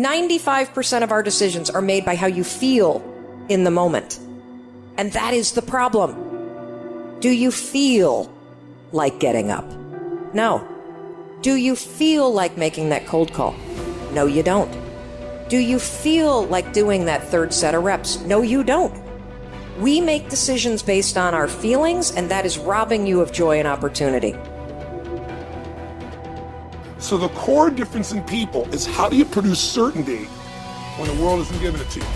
95% of our decisions are made by how you feel in the moment. And that is the problem. Do you feel like getting up? No. Do you feel like making that cold call? No, you don't. Do you feel like doing that third set of reps? No, you don't. We make decisions based on our feelings, and that is robbing you of joy and opportunity. So the core difference in people is, how do you produce certainty when the world isn't giving it to you?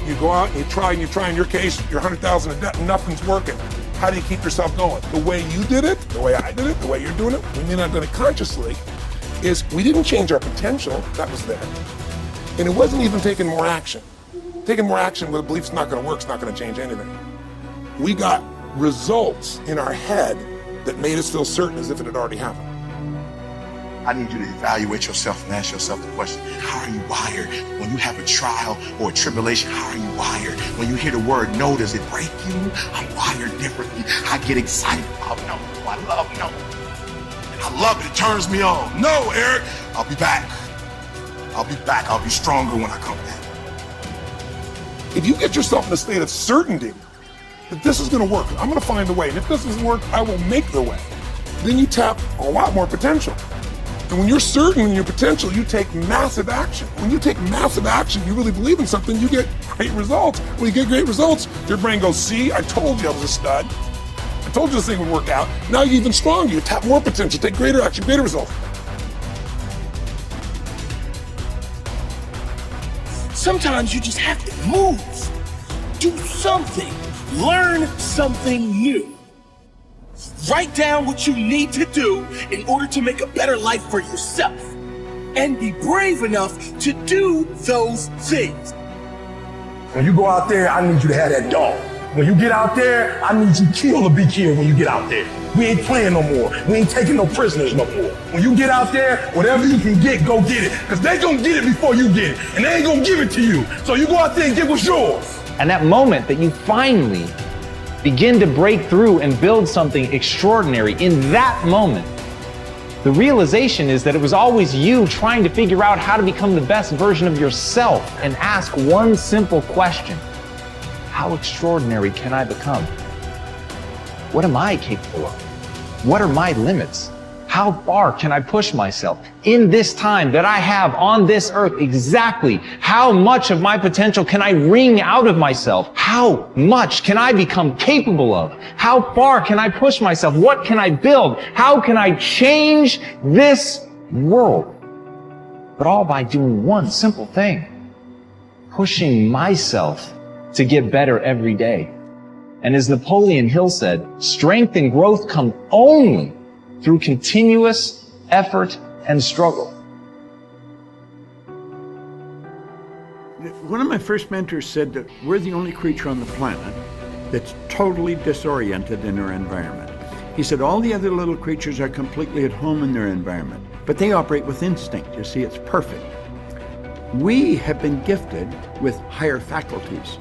You go out and you try, in your case, you're 100,000 in debt and nothing's working. How do you keep yourself going? The way you did it, the way I did it, the way you're doing it, we may not have done it consciously, is we didn't change our potential, that was there. And it wasn't even taking more action. Taking more action with a belief it's not gonna work, it's not gonna change anything. We got results in our head that made us feel certain as if it had already happened. I need you to evaluate yourself and ask yourself the question, how are you wired? When you have a trial or a tribulation, how are you wired? When you hear the word no, does it break you? I'm wired differently. I get excited about no. I love no. I love it. It turns me on. No, Eric, I'll be back. I'll be back. I'll be stronger when I come back. If you get yourself in a state of certainty that this is gonna work, I'm gonna find a way, and if this doesn't work, I will make the way, then you tap a lot more potential. And when you're certain in your potential, you take massive action. When you take massive action, you really believe in something, you get great results. When you get great results, your brain goes, see, I told you I was a stud. I told you this thing would work out. Now you're even stronger. You tap more potential, take greater action, greater results. Sometimes you just have to move, do something, learn something new. Write down what you need to do in order to make a better life for yourself. And be brave enough to do those things. When you go out there, I need you to have that dog. When you get out there, I need you kill or be killed when you get out there. We ain't playing no more. We ain't taking no prisoners no more. When you get out there, whatever you can get, go get it. Because they gonna get it before you get it. And they ain't gonna give it to you. So you go out there and get what's yours. And that moment that you finally begin to break through and build something extraordinary, in that moment, the realization is that it was always you trying to figure out how to become the best version of yourself and ask one simple question: how extraordinary can I become? What am I capable of? What are my limits? How far can I push myself in this time that I have on this earth? Exactly how much of my potential can I wring out of myself? How much can I become capable of? How far can I push myself? What can I build? How can I change this world? But all by doing one simple thing: pushing myself to get better every day. And as Napoleon Hill said, strength and growth come only through continuous effort and struggle. One of my first mentors said that we're the only creature on the planet that's totally disoriented in our environment. He said all the other little creatures are completely at home in their environment, but they operate with instinct. You see, it's perfect. We have been gifted with higher faculties.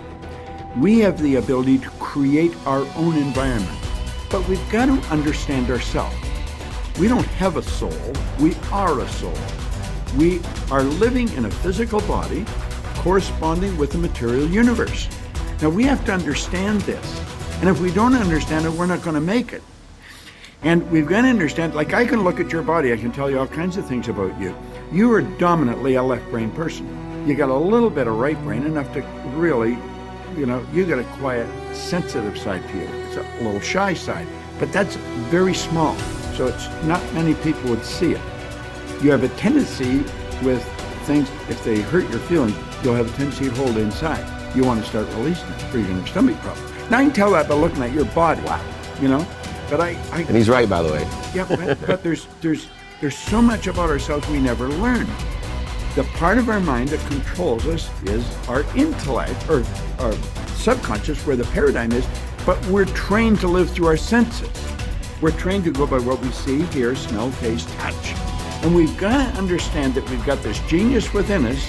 We have the ability to create our own environment, but we've got to understand ourselves. We don't have a soul, we are a soul. We are living in a physical body corresponding with the material universe. Now we have to understand this, and if we don't understand it, we're not going to make it. And we've got to understand, like I can look at your body, I can tell you all kinds of things about you. You are dominantly a left brain person. You got a little bit of right brain, enough to really, you got a quiet, sensitive side to you. It's a little shy side, but that's very small. So it's not many people would see it. You have a tendency with things, if they hurt your feelings, you'll have a tendency to hold it inside. You want to start releasing it, or you're going to have stomach problems. Now I can tell that by looking at your body. Wow. But and he's right, by the way. Yeah, but there's so much about ourselves we never learn. The part of our mind that controls us is our intellect, or our subconscious, where the paradigm is, but we're trained to live through our senses. We're trained to go by what we see, hear, smell, taste, touch. And we've got to understand that we've got this genius within us,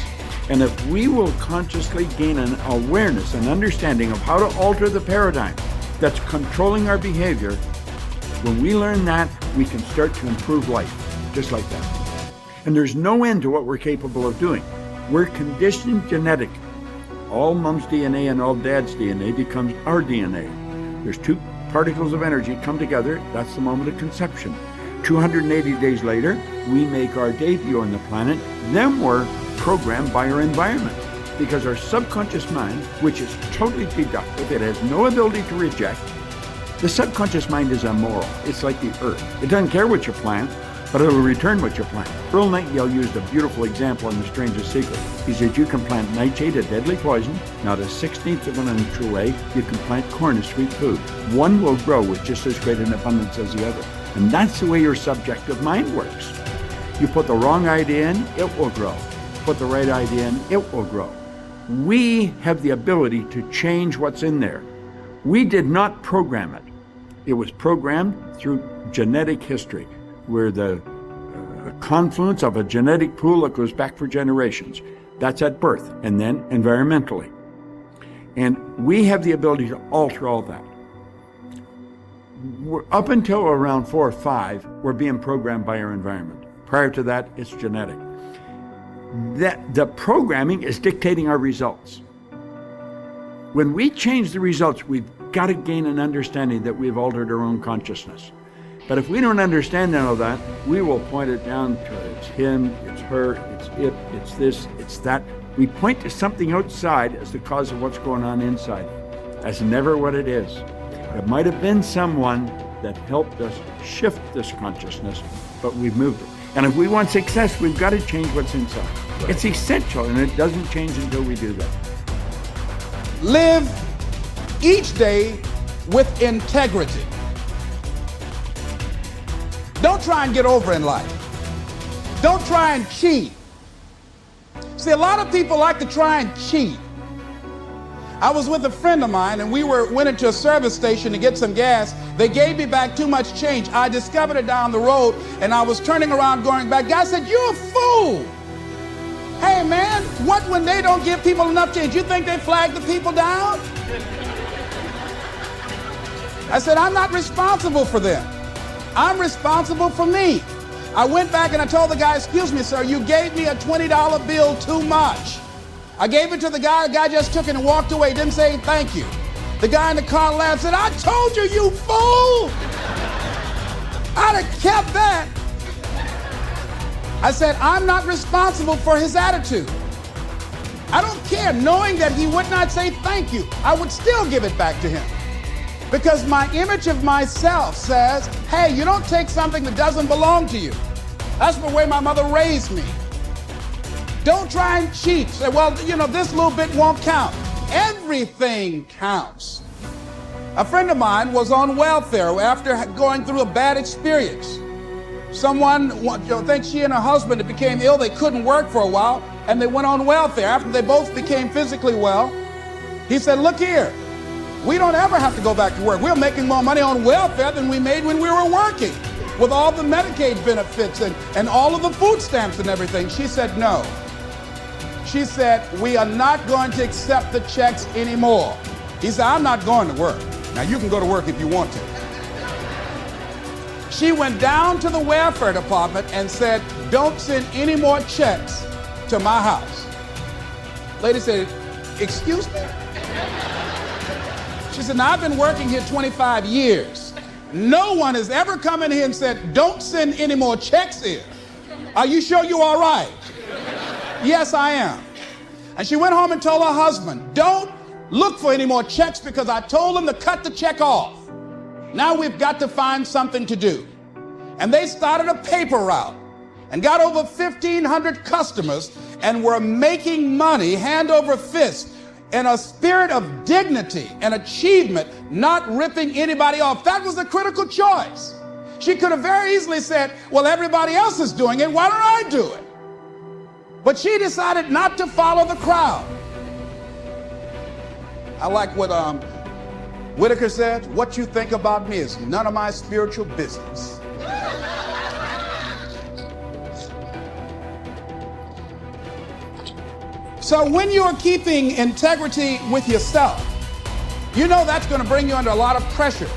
and if we will consciously gain an awareness, an understanding of how to alter the paradigm that's controlling our behavior, when we learn that, we can start to improve life, just like that. And there's no end to what we're capable of doing. We're conditioned genetically. All mom's DNA and all dad's DNA becomes our DNA. There's two particles of energy come together. That's the moment of conception. 280 days later, we make our debut on the planet. Then we're programmed by our environment, because our subconscious mind, which is totally deductive, it has no ability to reject. The subconscious mind is immoral. It's like the earth. It doesn't care what you plant, but it'll return what you plant. Earl Nightingale used a beautiful example in The Strangest Secret. He said, you can plant nightshade, a deadly poison, not a 16th of an inch away. You can plant corn, a sweet food. One will grow with just as great an abundance as the other. And that's the way your subjective mind works. You put the wrong idea in, it will grow. Put the right idea in, it will grow. We have the ability to change what's in there. We did not program it. It was programmed through genetic history. We're the confluence of a genetic pool that goes back for generations. That's at birth, and then environmentally. And we have the ability to alter all that. Up until around 4 or 5, we're being programmed by our environment. Prior to that, it's genetic. The programming is dictating our results. When we change the results, we've got to gain an understanding that we've altered our own consciousness. But if we don't understand all of that, we will point it down to it's him, it's her, it's it, it's this, it's that. We point to something outside as the cause of what's going on inside. That's never what it is. It might have been someone that helped us shift this consciousness, but we've moved it. And if we want success, we've got to change what's inside. Right. It's essential, and it doesn't change until we do that. Live each day with integrity. Don't try and get over in life. Don't try and cheat. See, a lot of people like to try and cheat. I was with a friend of mine, and we went into a service station to get some gas. They gave me back too much change. I discovered it down the road, and I was turning around going back. Guy said, "You're a fool. Hey, man, what when they don't give people enough change? You think they flag the people down?" I said, "I'm not responsible for them. I'm responsible for me." I went back and I told the guy, "Excuse me, sir, you gave me a $20 bill too much." I gave it to the guy just took it and walked away, didn't say thank you. The guy in the car laughed, said, "I told you, you fool." I'd have kept that. I said, I'm not responsible for his attitude. I don't care, knowing that he would not say thank you, I would still give it back to him. Because my image of myself says, hey, you don't take something that doesn't belong to you. That's the way my mother raised me. Don't try and cheat. Say, well, you know, this little bit won't count. Everything counts. A friend of mine was on welfare after going through a bad experience. Someone, I think she and her husband became ill. They couldn't work for a while, and they went on welfare. After they both became physically well, he said, look here, we don't ever have to go back to work. We're making more money on welfare than we made when we were working, with all the Medicaid benefits and all of the food stamps and everything. She said, no. She said, we are not going to accept the checks anymore. He said, I'm not going to work. Now, you can go to work if you want to. She went down to the welfare department and said, don't send any more checks to my house. Lady said, excuse me? She said, now, I've been working here 25 years. No one has ever come in here and said, don't send any more checks here. Are you sure you're all right? Yes, I am. And she went home and told her husband, don't look for any more checks because I told them to cut the check off. Now we've got to find something to do. And they started a paper route and got over 1,500 customers and were making money hand over fist in a spirit of dignity and achievement, not ripping anybody off. That was a critical choice. She could have very easily said, well, everybody else is doing it, why don't I do it? But she decided not to follow the crowd. I like what Whitaker said, what you think about me is none of my spiritual business. So when you're keeping integrity with yourself, you know that's going to bring you under a lot of pressure.